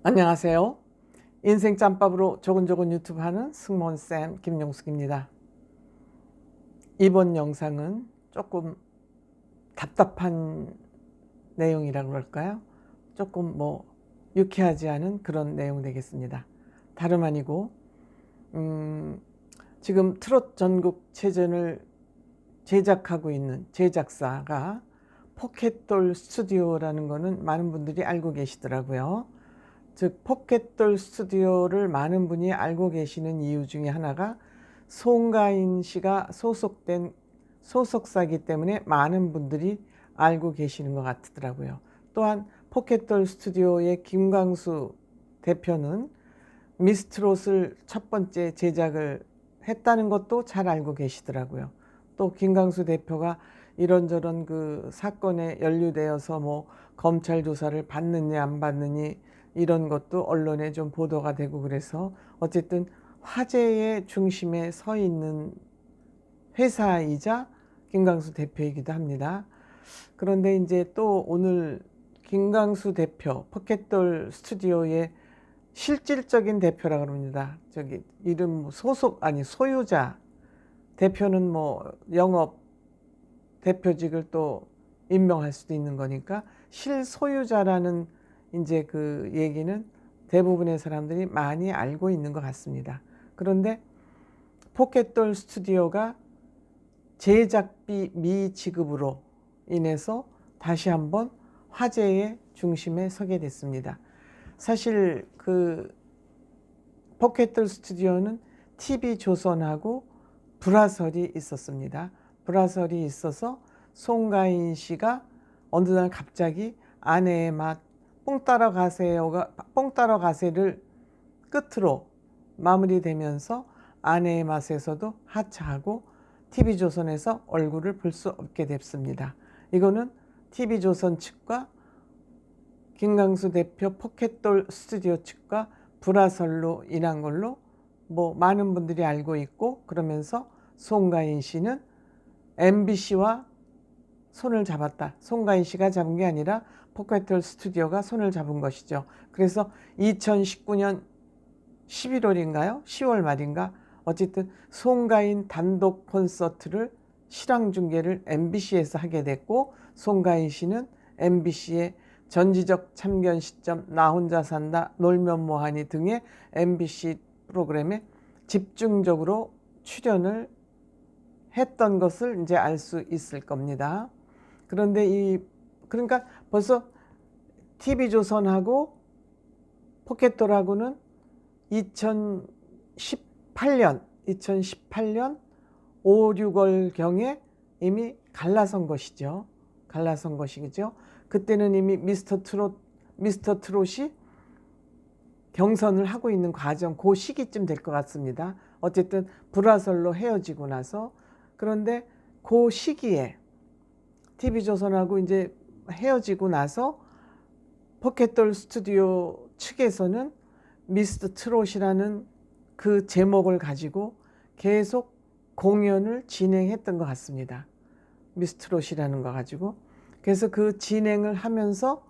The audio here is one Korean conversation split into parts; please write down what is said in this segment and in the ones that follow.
안녕하세요. 인생 짬밥으로 조근조근 유튜브 하는 승무원쌤 김용숙입니다. 이번 영상은 조금 답답한 내용이라고 그럴까요? 조금 유쾌하지 않은 그런 내용 되겠습니다. 다름 아니고 지금 트롯 전국체전을 제작하고 있는 제작사가 포켓돌 스튜디오라는 거는 많은 분들이 알고 계시더라고요. 즉 포켓돌 스튜디오를 많은 분이 알고 계시는 이유 중에 하나가 송가인 씨가 소속된 소속사이기 때문에 많은 분들이 알고 계시는 것 같더라고요. 또한 포켓돌 스튜디오의 김광수 대표는 미스트롯을 첫 번째 제작을 했다는 것도 잘 알고 계시더라고요. 또 김광수 대표가 이런저런 그 사건에 연루되어서 검찰 조사를 받느니 안 받느니 이런 것도 언론에 좀 보도가 되고 그래서 어쨌든 화제의 중심에 서 있는 회사이자 김광수 대표이기도 합니다. 그런데 이제 또 오늘 김광수 대표 포켓돌 스튜디오의 실질적인 대표라고 합니다. 저기 이름 소유자 대표는 영업 대표직을 또 임명할 수도 있는 거니까 실소유자라는 이제 그 얘기는 대부분의 사람들이 많이 알고 있는 것 같습니다. 그런데 포켓돌 스튜디오가 제작비 미지급으로 인해서 다시 한번 화제의 중심에 서게 됐습니다. 사실 그 포켓돌 스튜디오는 TV조선하고 불화설이 있었습니다. 불화설이 있어서 송가인 씨가 어느 날 갑자기 아내의 맛 뽕 따러 가세를 끝으로 마무리되면서 아내의 맛에서도 하차하고 TV조선에서 얼굴을 볼 수 없게 됐습니다. 이거는 TV조선 측과 김광수 대표 포켓돌 스튜디오 측과 불화설로 인한 걸로 많은 분들이 알고 있고, 그러면서 송가인 씨는 MBC와 손을 잡았다. 송가인 씨가 잡은 게 아니라 포켓돌 스튜디오가 손을 잡은 것이죠. 그래서 2019년 11월인가요? 10월 말인가? 어쨌든 송가인 단독 콘서트를 실황 중계를 MBC에서 하게 됐고, 송가인 씨는 MBC의 전지적 참견 시점, 나 혼자 산다, 놀면 뭐하니 등의 MBC 프로그램에 집중적으로 출연을 했던 것을 이제 알 수 있을 겁니다. 그런데 그러니까 벌써 TV조선하고 포켓돌하고는 2018년 5, 6월경에 이미 갈라선 것이죠. 갈라선 것이죠. 그때는 이미 미스터 트롯이 경선을 하고 있는 과정, 그 시기쯤 될 것 같습니다. 어쨌든 불화설로 헤어지고 나서. 그런데 그 시기에 TV조선하고 이제 헤어지고 나서 포켓돌 스튜디오 측에서는 미스터 트롯이라는 그 제목을 가지고 계속 공연을 진행했던 것 같습니다. 미스터 트롯이라는 거 가지고. 그래서 그 진행을 하면서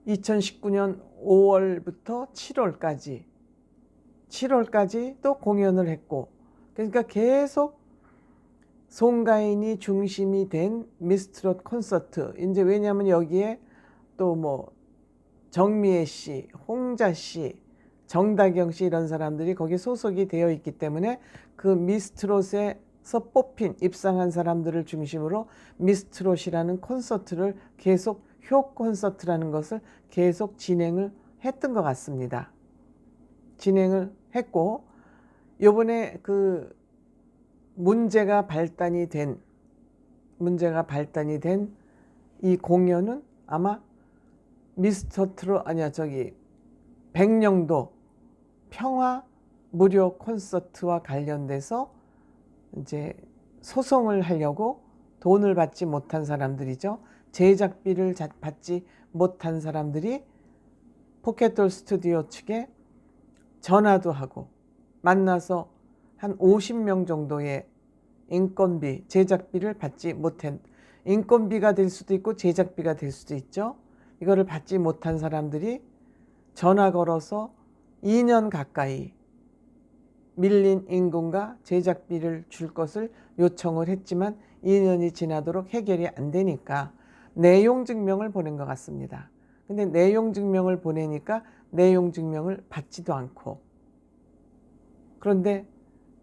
2019년 5월부터 7월까지 또 공연을 했고, 그러니까 계속 송가인이 중심이 된 미스트롯 콘서트. 이제 왜냐하면 여기에 또 정미애 씨, 홍자 씨, 정다경 씨 이런 사람들이 거기 소속이 되어 있기 때문에 그 미스트롯에서 뽑힌 입상한 사람들을 중심으로 미스트롯이라는 콘서트를 계속 효 콘서트라는 것을 계속 진행을 했던 것 같습니다. 진행을 했고, 요번에 그 문제가 발단이 된 이 공연은 아마 미스터 트롯 백령도 평화 무료 콘서트와 관련돼서 이제 소송을 하려고 돈을 받지 못한 사람들이죠. 제작비를 받지 못한 사람들이 포켓돌 스튜디오 측에 전화도 하고 만나서 한 50명 정도의 인건비, 제작비를 받지 못한, 인건비가 될 수도 있고 제작비가 될 수도 있죠. 이거를 받지 못한 사람들이 전화 걸어서 2년 가까이 밀린 임금과 제작비를 줄 것을 요청을 했지만 2년이 지나도록 해결이 안 되니까 내용 증명을 보낸 것 같습니다. 근데 내용 증명을 보내니까 내용 증명을 받지도 않고, 그런데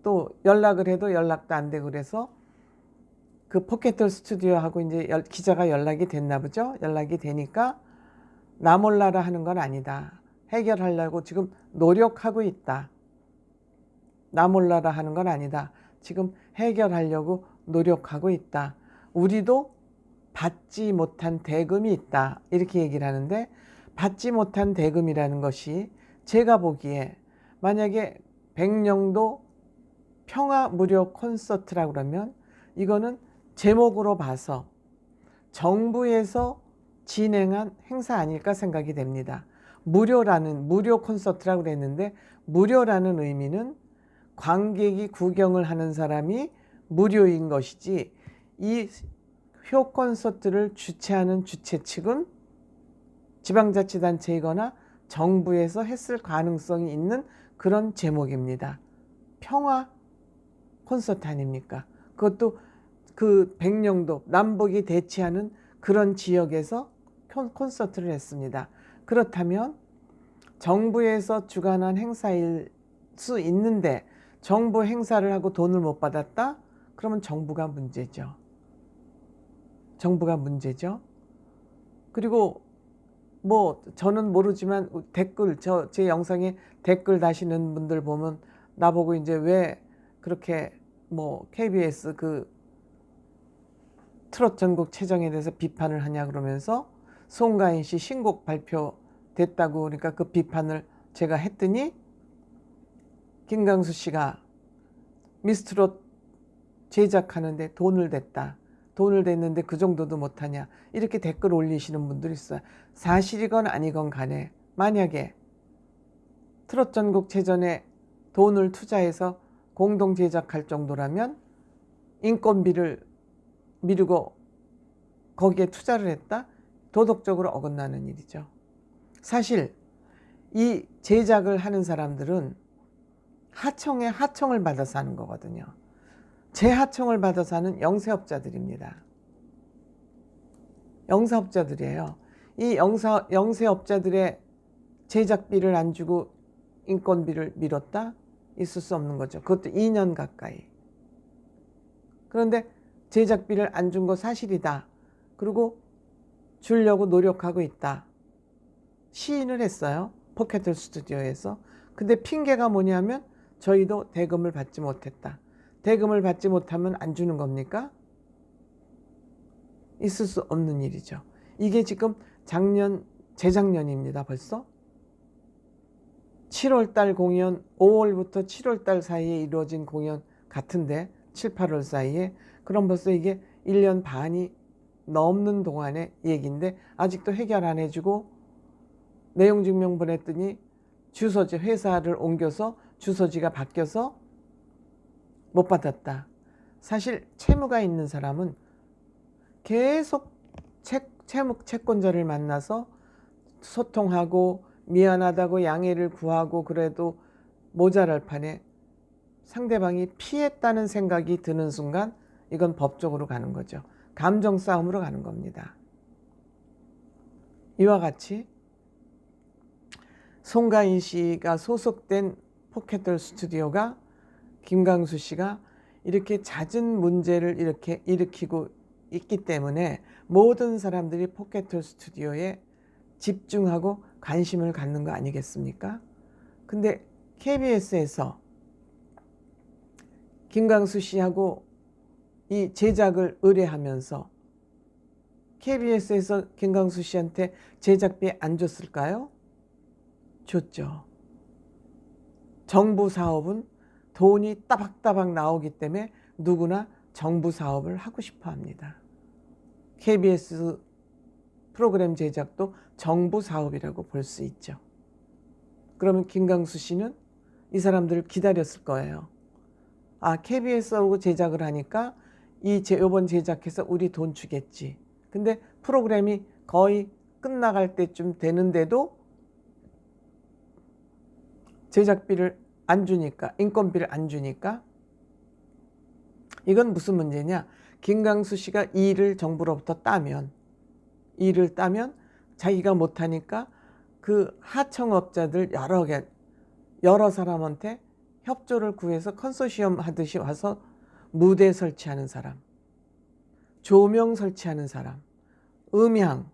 또 연락을 해도 연락도 안 되고 그래서 그 포켓돌 스튜디오하고 이제 기자가 연락이 됐나 보죠. 연락이 되니까 나 몰라라 하는 건 아니다. 해결하려고 지금 노력하고 있다. 나 몰라라 하는 건 아니다. 지금 해결하려고 노력하고 있다. 우리도 받지 못한 대금이 있다. 이렇게 얘기를 하는데, 받지 못한 대금이라는 것이 제가 보기에 만약에 백령도 평화 무료 콘서트라고 그러면 이거는 제목으로 봐서 정부에서 진행한 행사 아닐까 생각이 됩니다. 무료 콘서트라고 그랬는데, 무료라는 의미는 관객이 구경을 하는 사람이 무료인 것이지, 이 효 콘서트를 주최하는 주최 측은 지방자치단체이거나 정부에서 했을 가능성이 있는 그런 제목입니다. 평화 콘서트 아닙니까? 그것도 그 백령도 남북이 대치하는 그런 지역에서 콘서트를 했습니다. 그렇다면 정부에서 주관한 행사일 수 있는데 정부 행사를 하고 돈을 못 받았다? 그러면 정부가 문제죠. 정부가 문제죠. 그리고 뭐 저는 모르지만 댓글, 제 영상에 댓글 다시는 분들 보면 나보고 이제 왜 그렇게 뭐 KBS 그 트롯 전국 체정에 대해서 비판을 하냐 그러면서 송가인 씨 신곡 발표됐다고, 그러니까 그 비판을 제가 했더니 김강수 씨가 미스트롯 제작하는데 돈을 댔다. 돈을 댔는데 그 정도도 못하냐. 이렇게 댓글 올리시는 분들이 있어요. 사실이건 아니건 간에 만약에 트롯 전국 체전에 돈을 투자해서 공동 제작할 정도라면 인건비를 미루고 거기에 투자를 했다? 도덕적으로 어긋나는 일이죠. 사실 이 제작을 하는 사람들은 하청을 받아서 하는 거거든요. 재하청을 받아서 하는 영세업자들입니다. 영세업자들이에요. 이 영세업자들의 제작비를 안 주고 인건비를 미뤘다? 있을 수 없는 거죠. 그것도 2년 가까이. 그런데 제작비를 안 준 거 사실이다. 그리고 주려고 노력하고 있다. 시인을 했어요. 포켓돌 스튜디오에서. 근데 핑계가 뭐냐면 저희도 대금을 받지 못했다. 대금을 받지 못하면 안 주는 겁니까? 있을 수 없는 일이죠. 이게 지금 재작년입니다. 벌써 7월달 공연, 5월부터 7월달 사이에 이루어진 공연 같은데 7, 8월 사이에. 그럼 벌써 이게 1년 반이 넘는 동안의 얘기인데 아직도 해결 안 해주고 내용 증명 보냈더니 주소지, 회사를 옮겨서 주소지가 바뀌어서 못 받았다. 사실 채무가 있는 사람은 계속 채권자를 만나서 소통하고 미안하다고 양해를 구하고 그래도 모자랄 판에 상대방이 피했다는 생각이 드는 순간 이건 법적으로 가는 거죠. 감정 싸움으로 가는 겁니다. 이와 같이 송가인 씨가 소속된 포켓돌 스튜디오가 김강수 씨가 이렇게 잦은 문제를 이렇게 일으키고 있기 때문에 모든 사람들이 포켓돌 스튜디오에 집중하고 관심을 갖는 거 아니겠습니까? 근데 KBS에서 김강수 씨하고 이 제작을 의뢰하면서 KBS에서 김강수 씨한테 제작비 안 줬을까요? 줬죠. 정부 사업은 돈이 따박따박 나오기 때문에 누구나 정부 사업을 하고 싶어 합니다. KBS 프로그램 제작도 정부 사업이라고 볼 수 있죠. 그러면 김강수 씨는 이 사람들을 기다렸을 거예요. 아, KBS하고 제작을 하니까 이번 제작해서 우리 돈 주겠지. 근데 프로그램이 거의 끝나갈 때쯤 되는데도 제작비를 안 주니까, 인건비를 안 주니까. 이건 무슨 문제냐? 김강수 씨가 일을 정부로부터 따면, 일을 따면 자기가 못하니까 그 하청업자들 여러 사람한테 협조를 구해서 컨소시엄 하듯이 와서 무대 설치하는 사람, 조명 설치하는 사람, 음향,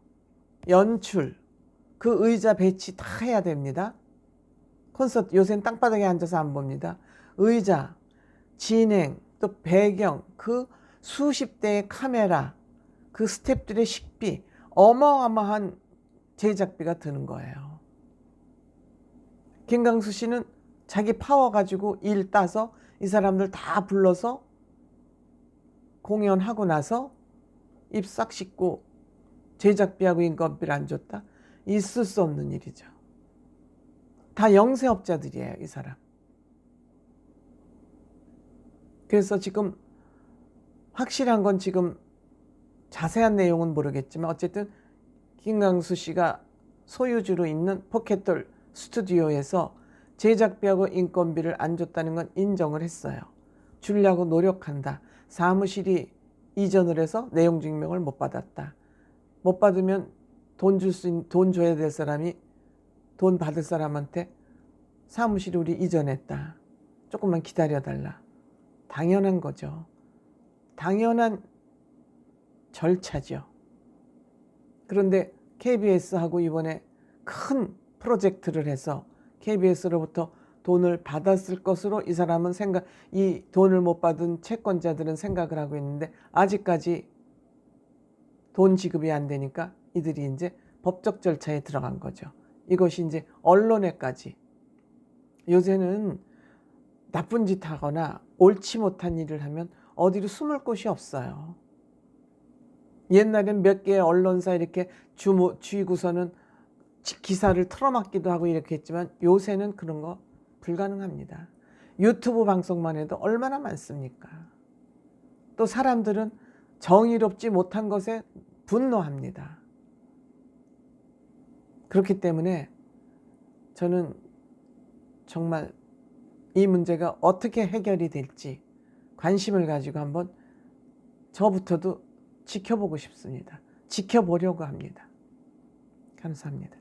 연출, 그 의자 배치 다 해야 됩니다. 콘서트 요새는 땅바닥에 앉아서 안 봅니다. 의자, 진행, 또 배경, 그 수십 대의 카메라, 그 스태프들의 식비, 어마어마한 제작비가 드는 거예요. 김강수 씨는 자기 파워 가지고 일 따서 이 사람들 다 불러서 공연하고 나서 입 싹 씻고 제작비하고 인건비를 안 줬다? 있을 수 없는 일이죠. 다 영세업자들이에요, 이 사람. 그래서 지금 확실한 건 지금 자세한 내용은 모르겠지만 어쨌든 김강수 씨가 소유주로 있는 포켓돌 스튜디오에서 제작비하고 인건비를 안 줬다는 건 인정을 했어요. 주려고 노력한다. 사무실이 이전을 해서 내용 증명을 못 받았다. 못 받으면 돈 줘야 될 사람이 돈 받을 사람한테 사무실 우리 이전했다. 조금만 기다려달라. 당연한 거죠. 당연한 절차죠. 그런데 KBS하고 이번에 큰 프로젝트를 해서 KBS로부터 돈을 받았을 것으로 이 사람은 이 돈을 못 받은 채권자들은 생각을 하고 있는데 아직까지 돈 지급이 안 되니까 이들이 이제 법적 절차에 들어간 거죠. 이것이 이제 언론에까지. 요새는 나쁜 짓 하거나 옳지 못한 일을 하면 어디로 숨을 곳이 없어요. 옛날엔 몇 개의 언론사 이렇게 쥐고서는 기사를 틀어막기도 하고 이렇게 했지만 요새는 그런 거 불가능합니다. 유튜브 방송만 해도 얼마나 많습니까? 또 사람들은 정의롭지 못한 것에 분노합니다. 그렇기 때문에 저는 정말 이 문제가 어떻게 해결이 될지 관심을 가지고 한번 저부터도 지켜보고 싶습니다. 지켜보려고 합니다. 감사합니다.